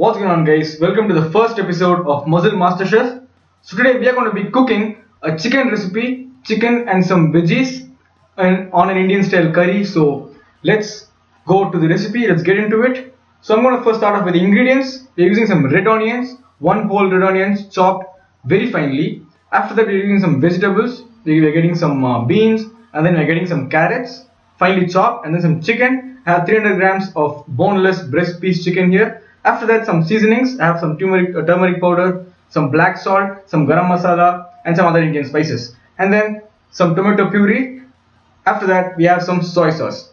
What's going on, guys? Welcome to the first episode of Muscle Master Chef. So today we are going to be cooking a chicken recipe, chicken and some veggies and on an Indian style curry. So let's go to the recipe, let's get into it. So I'm going to first start off with the ingredients. We're using some red onions, one whole red onions chopped very finely. After that we're using some vegetables. We're getting some beans, and then we're getting some carrots finely chopped, and then some chicken. I have 300 grams of boneless breast piece chicken here. After that, some seasonings. I have some turmeric powder, some black salt, some garam masala, and some other Indian spices, and then some tomato puree. After that, we have some soy sauce.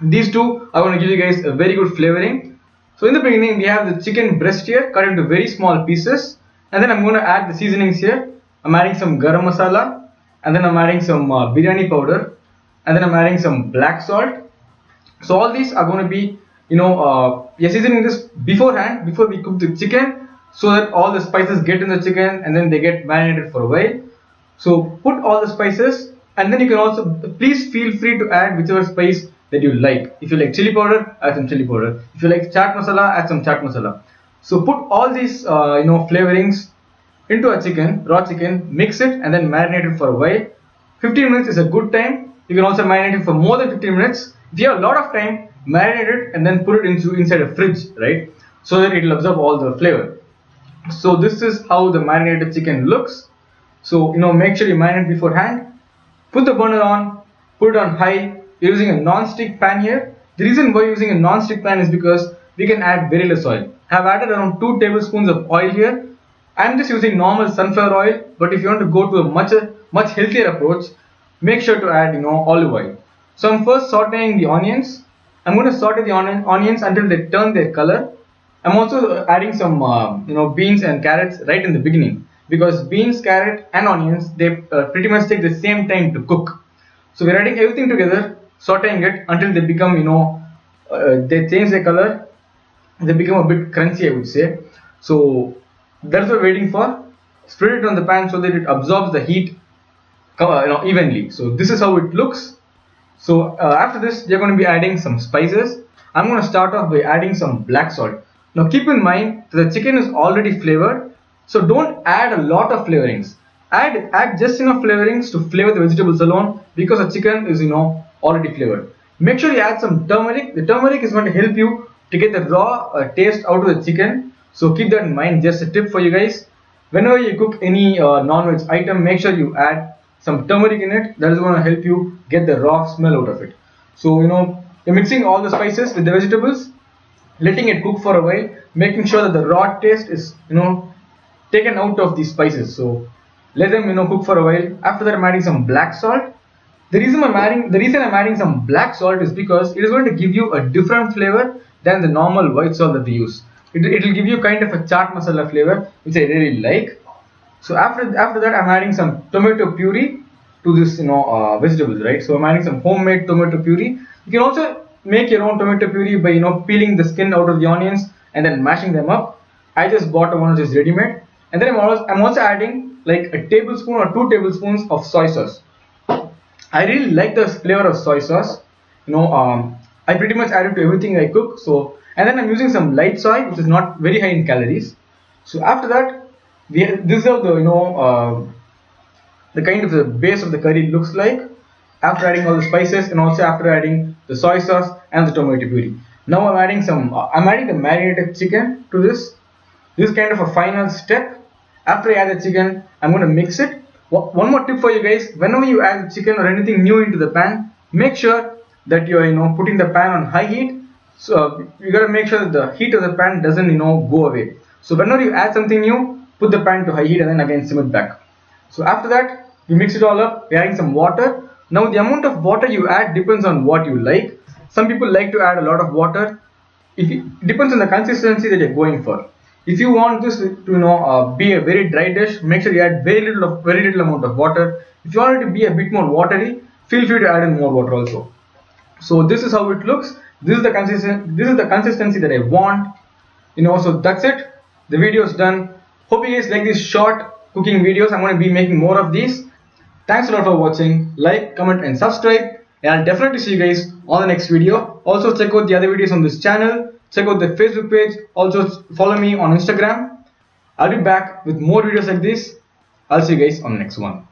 These two are going to give you guys a very good flavoring. So in the beginning, we have the chicken breast here cut into very small pieces, and then I'm going to add the seasonings here. I'm adding some garam masala, and then I'm adding some biryani powder, and then I'm adding some black salt. So all these are going to be, we are seasoning this beforehand, before we cook the chicken, so that all the spices get in the chicken and then they get marinated for a while. So put all the spices, and then you can also, please feel free to add whichever spice that you like. If you like chili powder, add some chili powder. If you like chaat masala, add some chaat masala. So put all these flavorings into a chicken, raw chicken, mix it and then marinate it for a while. 15 minutes is a good time. You can also marinate it for more than 15 minutes. If you have a lot of time, marinate it and then put it inside a fridge, right? So that it will absorb all the flavor. So this is how the marinated chicken looks. So make sure you marinate beforehand. Put the burner on, put it on high. You're using a non-stick pan here. The reason why you're using a non-stick pan is because we can add very less oil. I have added around 2 tablespoons of oil here. I'm just using normal sunflower oil, but if you want to go to a much healthier approach, make sure to add olive oil. So I'm first sauteing the onions. I'm going to saute the onions until they turn their color. I'm also adding some beans and carrots right in the beginning, because beans, carrot and onions, they pretty much take the same time to cook. So we're adding everything together, sauteing it until they become they change their color, they become a bit crunchy, I would say. So that's what we're waiting for. Spread it on the pan so that it absorbs the heat evenly. So this is how it looks. So after this, we're going to be adding some spices. I'm going to start off by adding some black salt. Now keep in mind that the chicken is already flavored, so don't add a lot of flavorings. Add just enough flavorings to flavor the vegetables alone, because the chicken is already flavored. Make sure you add some turmeric. The turmeric is going to help you to get the raw taste out of the chicken. So keep that in mind. Just a tip for you guys. Whenever you cook any non-veg item, make sure you add some turmeric in it. That is going to help you get the raw smell out of it. So you're mixing all the spices with the vegetables, letting it cook for a while, making sure that the raw taste is taken out of these spices. So let them cook for a while. After that, I'm adding some black salt. The reason I'm adding some black salt is because it is going to give you a different flavor than the normal white salt that we use. It will give you kind of a chaat masala flavor, which I really like. So after that, I'm adding some tomato puree to this vegetables, right? So I'm adding some homemade tomato puree. You can also make your own tomato puree by peeling the skin out of the onions and then mashing them up. I just bought one which is ready-made, and then I'm also adding like a tablespoon or 2 tablespoons of soy sauce. I really like the flavor of soy sauce. I pretty much add it to everything I cook. So, and then I'm using some light soy, which is not very high in calories. So after that, this is how the kind of the base of the curry looks like after adding all the spices, and also after adding the soy sauce and the tomato puree. Now I'm adding the marinated chicken to this. This is kind of a final step. After I add the chicken, I'm going to mix it. One more tip for you guys: whenever you add the chicken or anything new into the pan, make sure that you're putting the pan on high heat. So you gotta make sure that the heat of the pan doesn't go away. So whenever you add something new, put the pan to high heat and then again simmer it back. So after that, we mix it all up. We're adding some water. Now the amount of water you add depends on what you like. Some people like to add a lot of water. It depends on the consistency that you're going for. If you want this to be a very dry dish, make sure you add very little amount of water. If you want it to be a bit more watery, feel free to add in more water also. So this is how it looks. This is the consistency that I want. So that's it. The video is done. Hope you guys like these short cooking videos. I'm going to be making more of these. Thanks a lot for watching. Like, comment and subscribe, and I'll definitely see you guys on the next video. Also check out the other videos on this channel. check out the Facebook page. Also follow me on Instagram. I'll be back with more videos like this. I'll see you guys on the next one.